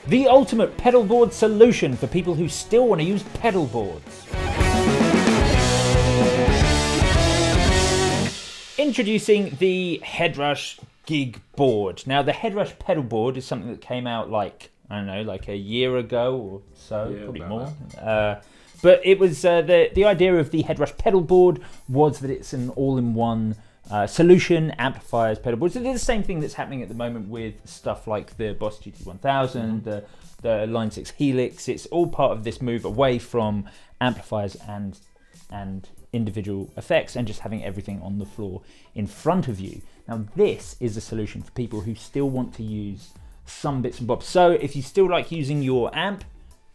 The ultimate pedal board solution for people who still want to use pedal boards. Introducing the Headrush Gigboard. Now, the Headrush pedal board is something that came out like a year ago or so, probably more. But it was the idea of the Headrush pedal board was that it's an all-in-one solution, amplifiers, pedal boards. So it's the same thing that's happening at the moment with stuff like the Boss GT1000, the Line 6 Helix. It's all part of this move away from amplifiers and individual effects and just having everything on the floor in front of you. Now this is a solution for people who still want to use some bits and bobs. So if you still like using your amp,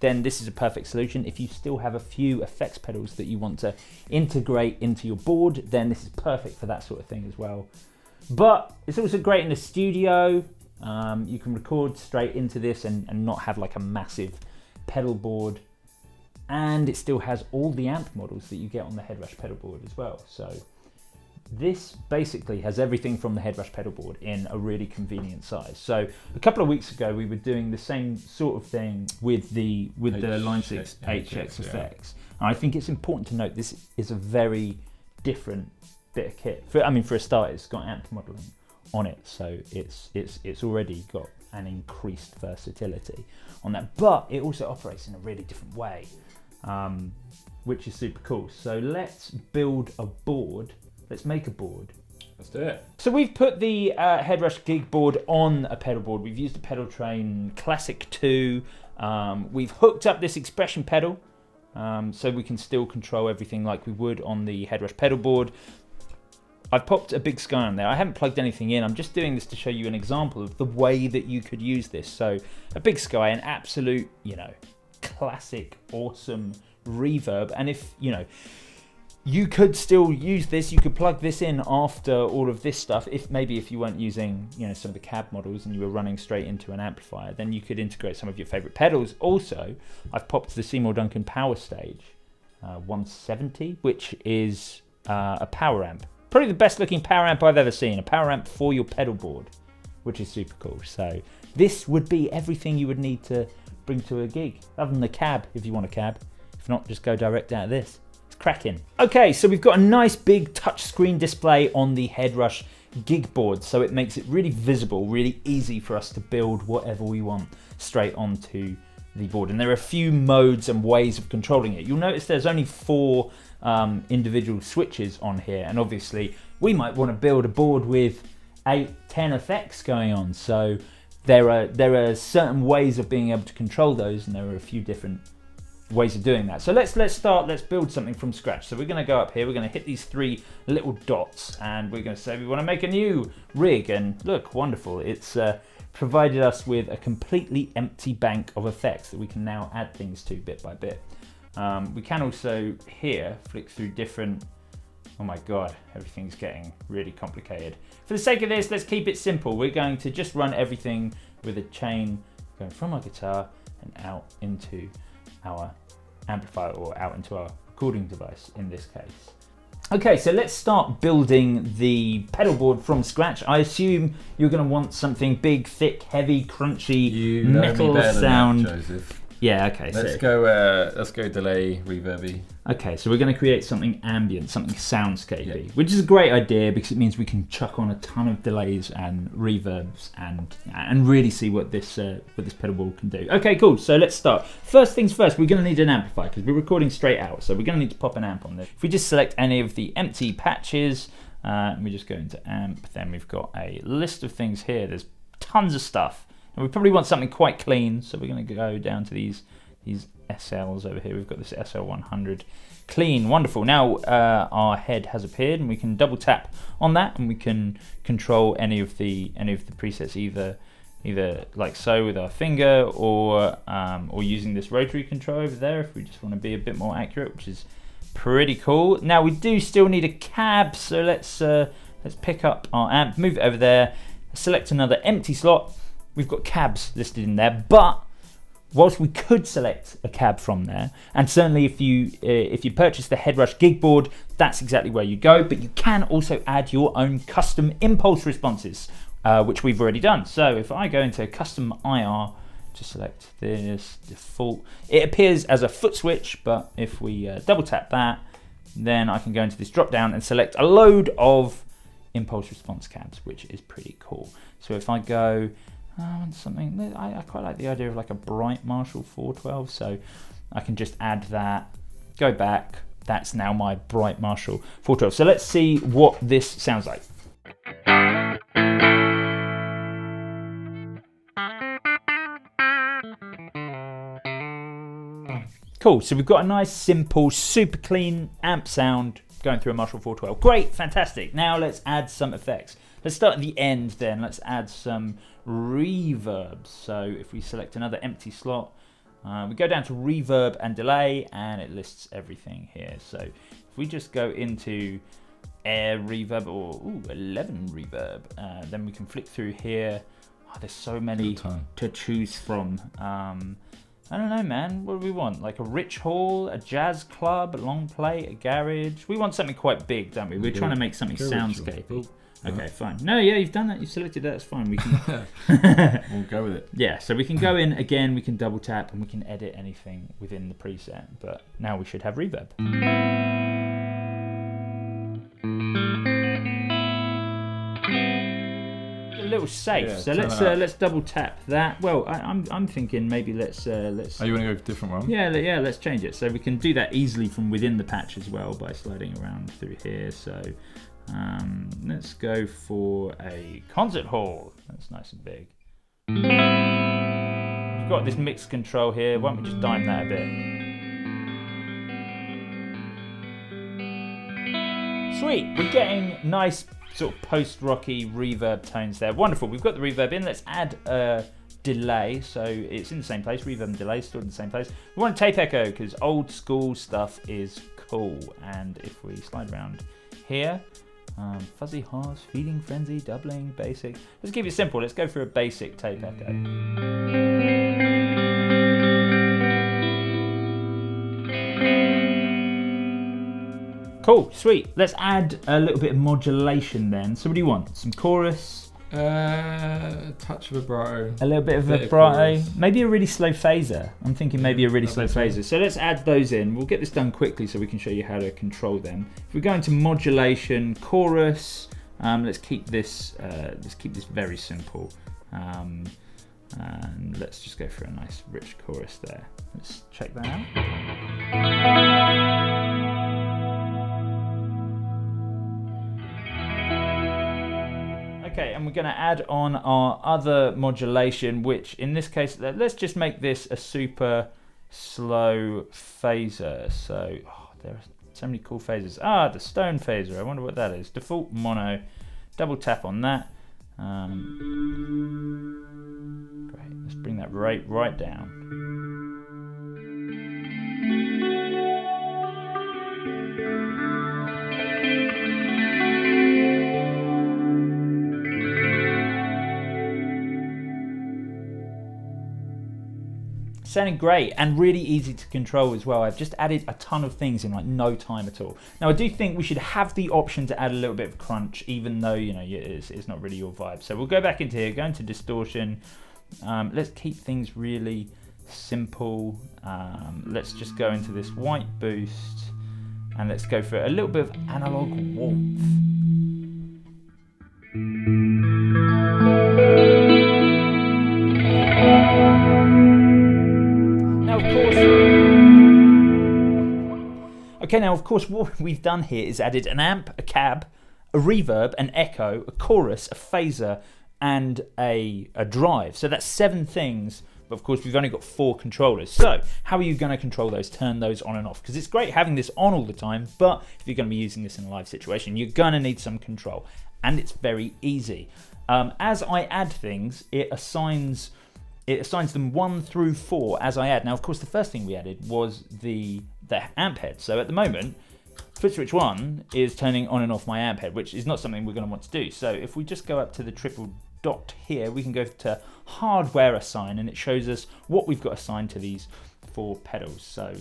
then this is a perfect solution. If you still have a few effects pedals that you want to integrate into your board, then this is perfect for that sort of thing as well. But it's also great in the studio. You can record straight into this and not have like a massive pedal board. And it still has all the amp models that you get on the Headrush pedal board as well. So this basically has everything from the Headrush pedal board in a really convenient size. So a couple of weeks ago, we were doing the same sort of thing with the Line 6 HX effects. And I think it's important to note this is a very different bit of kit. For a start, it's got amp modeling on it, so it's already got an increased versatility on that. But it also operates in a really different way, which is super cool. So let's build a board. Let's make a board. Let's do it. So we've put the Headrush Gigboard on a pedal board. We've used the Pedal Train Classic 2. We've hooked up this expression pedal so we can still control everything like we would on the Headrush pedal board. I've popped a big sky on there. I haven't plugged anything in. I'm just doing this to show you an example of the way that you could use this. So a big sky, an absolute, classic, awesome reverb. And if, you could still use this, you could plug this in after all of this stuff. If you weren't using, some of the cab models and you were running straight into an amplifier, then you could integrate some of your favorite pedals. Also, I've popped the Seymour Duncan Power Stage 170, which is a power amp. Probably the best looking power amp I've ever seen. A power amp for your pedal board, which is super cool. So this would be everything you would need to bring to a gig, other than the cab if you want a cab. If not, just go direct out of this. Cracking. Okay, so we've got a nice big touchscreen display on the Headrush Gigboard, so it makes it really visible, really easy for us to build whatever we want straight onto the board. And there are a few modes and ways of controlling it. You'll notice there's only 4 individual switches on here, and obviously we might want to build a board with 8-10 effects going on, so there are certain ways of being able to control those, and there are a few different ways of doing that. So let's build something from scratch. So we're going to go up here, we're going to hit these 3 little dots, and we're going to say we want to make a new rig. And look, wonderful, it's provided us with a completely empty bank of effects that we can now add things to bit by bit. We can also here flick through different, oh my god, everything's getting really complicated. For the sake of this, let's keep it simple. We're going to just run everything with a chain going from our guitar and out into our amplifier, or out into our recording device in this case. Okay, so let's start building the pedal board from scratch. I assume you're going to want something big, thick, heavy, crunchy, metal sound. That, Joseph. Yeah, okay. Let's go delay, reverby. Okay, so we're going to create something ambient, something soundscapey, which is a great idea because it means we can chuck on a ton of delays and reverbs and really see what this pedal board can do. Okay, cool. So let's start. First things first, we're going to need an amplifier because we're recording straight out, so we're going to need to pop an amp on this. If we just select any of the empty patches, and we just go into amp, then we've got a list of things here. There's tons of stuff. And we probably want something quite clean, so we're going to go down to these SLs over here. We've got this SL100 clean, wonderful. Now our head has appeared, and we can double tap on that, and we can control any of the presets either like so with our finger, or using this rotary control over there if we just want to be a bit more accurate, which is pretty cool. Now we do still need a cab, so let's pick up our amp, move it over there, select another empty slot. We've got cabs listed in there, but whilst we could select a cab from there, and certainly if you purchase the Headrush Gigboard, that's exactly where you go, but you can also add your own custom impulse responses, which we've already done. So if I go into custom IR, to select this default. It appears as a foot switch, but if we double tap that, then I can go into this drop down and select a load of impulse response cabs, which is pretty cool. So if I go something, I quite like the idea of like a bright Marshall 412, so I can just add that, go back, that's now my bright Marshall 412. So let's see what this sounds like. Cool, so we've got a nice, simple, super clean amp sound going through a Marshall 412. Great, fantastic. Now let's add some effects. Let's start at the end then. Let's add some reverb. So if we select another empty slot, we go down to reverb and delay, and it lists everything here. So if we just go into air reverb or 11 reverb, then we can flick through here. Oh, there's so many to choose from. I don't know, man. What do we want? Like a rich hall, a jazz club, a long play, a garage. We want something quite big, don't we? We're trying to make something soundscapey. Okay, fine. No, yeah, you've done that. You've selected that. It's fine. We can. We'll go with it. Yeah, so we can go in again. We can double tap and we can edit anything within the preset. But now we should have reverb. A little safe. Yeah, so let's double tap that. Well, I'm thinking maybe let's. Oh, you want to go with a different one? Yeah, let's change it. So we can do that easily from within the patch as well by sliding around through here. So. Let's go for a concert hall. That's nice and big. We've got this mix control here. Why don't we just dime that a bit? Sweet, we're getting nice sort of post-rocky reverb tones there. Wonderful, we've got the reverb in. Let's add a delay. So it's in the same place, reverb and delay stored in the same place. We want a tape echo because old school stuff is cool. And if we slide around here, fuzzy harsh, feeding frenzy, doubling, basic. Let's keep it simple. Let's go for a basic tape echo. Cool, sweet. Let's add a little bit of modulation then. So what do you want? Some chorus? A touch of vibrato. A little bit of vibrato. Maybe a really slow phaser. I'm thinking maybe a really slow phaser. So let's add those in. We'll get this done quickly so we can show you how to control them. If we go into modulation, chorus, let's keep this very simple. And let's just go for a nice rich chorus there. Let's check that out. Okay, and we're going to add on our other modulation, which in this case, let's just make this a super slow phaser. So there are so many cool phasers. The stone phaser. I wonder what that is. Default mono. Double tap on that. Great. Let's bring that right down. Sounding great and really easy to control as well. I've just added a ton of things in like no time at all. Now I do think we should have the option to add a little bit of crunch, even though it's not really your vibe. So we'll go back into here, go into distortion. Let's keep things really simple. Let's just go into this white boost and let's go for a little bit of analog warmth. Now, of course, what we've done here is added an amp, a cab, a reverb, an echo, a chorus, a phaser, and a drive. So that's 7 things, but of course we've only got 4 controllers. So how are you going to control those, turn those on and off? Because it's great having this on all the time, but if you're going to be using this in a live situation, you're going to need some control. And it's very easy. As I add things, it assigns them 1 through 4 as I add. Now, of course, the first thing we added was the amp head. So at the moment, foot switch 1 is turning on and off my amp head, which is not something we're going to want to do. So if we just go up to the triple dot here, we can go to hardware assign, and it shows us what we've got assigned to these 4 pedals. So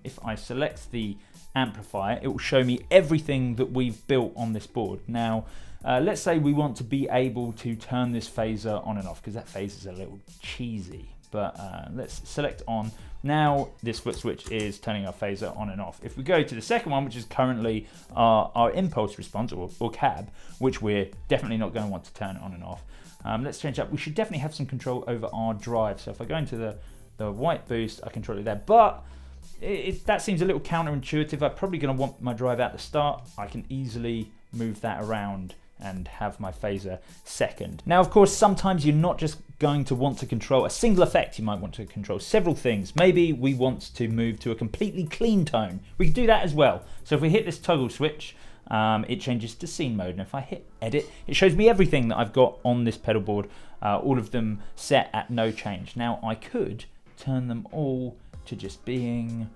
if I select the amplifier, it will show me everything that we've built on this board. Now, let's say we want to be able to turn this phaser on and off, because that phaser is a little cheesy. but let's select on. Now this foot switch is turning our phaser on and off. If we go to the second one, which is currently our impulse response or cab, which we're definitely not going to want to turn on and off. Let's change up. We should definitely have some control over our drive. So if I go into the white boost, I control it there. But that seems a little counterintuitive. I'm probably going to want my drive at the start. I can easily move that around and have my phaser second. Now, of course, sometimes you're not just going to want to control a single effect. You might want to control several things. Maybe we want to move to a completely clean tone. We can do that as well. So if we hit this toggle switch, it changes to scene mode. And if I hit edit, it shows me everything that I've got on this pedal board, all of them set at no change. Now I could turn them all to just being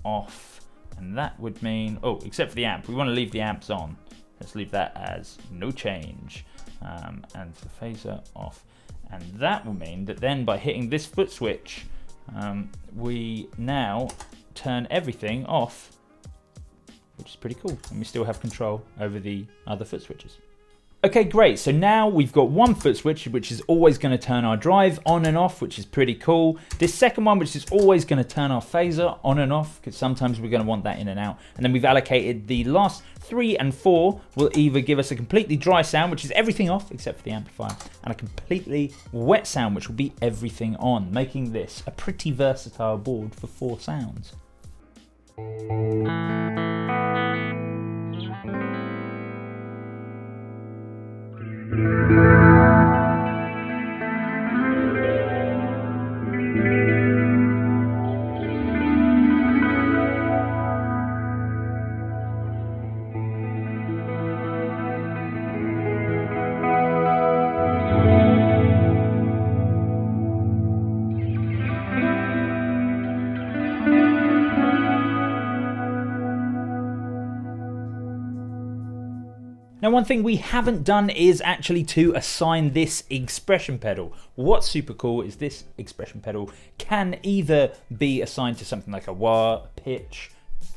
off. And that would mean, oh, except for the amp. We want to leave the amps on. Let's leave that as no change, and the phaser off. And that will mean that then by hitting this foot switch, we now turn everything off, which is pretty cool. And we still have control over the other foot switches. Okay, great. So now we've got one foot switch, which is always going to turn our drive on and off, which is pretty cool. This second one, which is always going to turn our phaser on and off, because sometimes we're going to want that in and out. And then we've allocated the last 3 and 4 will either give us a completely dry sound, which is everything off except for the amplifier, and a completely wet sound, which will be everything on, making this a pretty versatile board for 4 sounds. Now, one thing we haven't done is actually to assign this expression pedal. What's super cool is this expression pedal can either be assigned to something like a wah, pitch,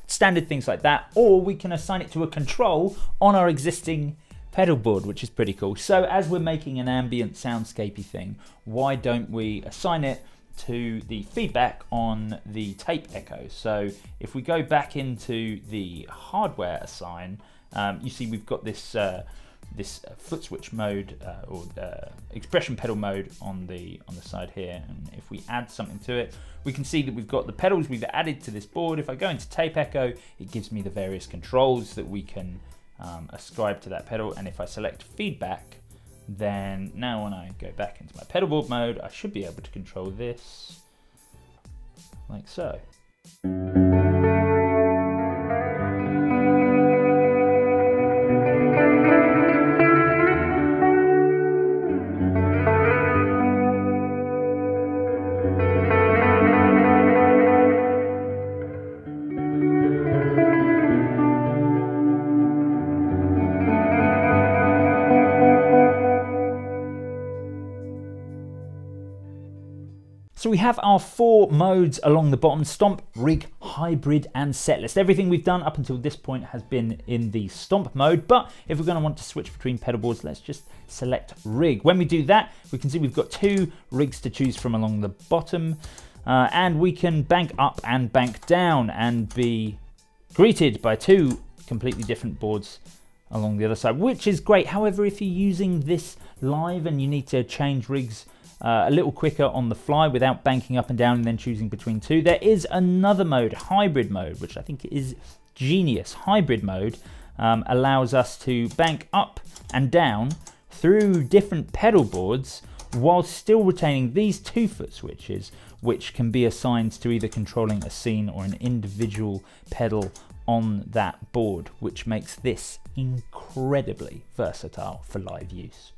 standard things like that, or we can assign it to a control on our existing pedal board, which is pretty cool. So as we're making an ambient soundscapey thing, why don't we assign it to the feedback on the tape echo? So if we go back into the hardware assign, you see we've got this this foot switch mode or expression pedal mode on the side here, and if we add something to it, we can see that we've got the pedals we've added to this board. If I go into tape echo, it gives me the various controls that we can ascribe to that pedal, and if I select feedback, then now when I go back into my pedal board mode, I should be able to control this like so. So we have our 4 modes along the bottom: stomp, rig, hybrid, and setlist. Everything we've done up until this point has been in the stomp mode, but if we're going to want to switch between pedal boards, let's just select rig. When we do that, we can see we've got 2 rigs to choose from along the bottom, and we can bank up and bank down and be greeted by 2 completely different boards along the other side, which is great. However, if you're using this live and you need to change rigs a little quicker on the fly without banking up and down and then choosing between 2, there is another mode, hybrid mode, which I think is genius. Hybrid mode allows us to bank up and down through different pedal boards while still retaining these 2 foot switches, which can be assigned to either controlling a scene or an individual pedal on that board, which makes this incredibly versatile for live use.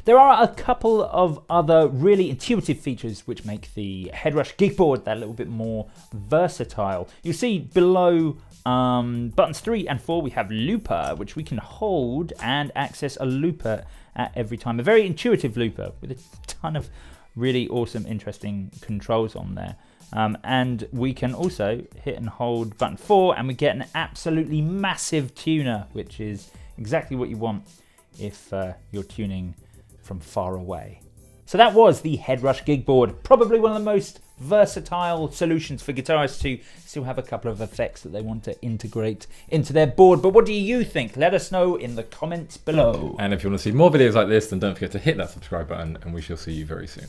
There are a couple of other really intuitive features which make the Headrush Gigboard that little bit more versatile. You see below buttons 3 and 4 we have looper, which we can hold and access a looper at every time. A very intuitive looper with a ton of really awesome, interesting controls on there. And we can also hit and hold button 4 and we get an absolutely massive tuner, which is exactly what you want if you're tuning from far away. So that was the Headrush Gigboard, probably one of the most versatile solutions for guitarists to still have a couple of effects that they want to integrate into their board. But what do you think? Let us know in the comments below. And if you want to see more videos like this, then don't forget to hit that subscribe button, and we shall see you very soon.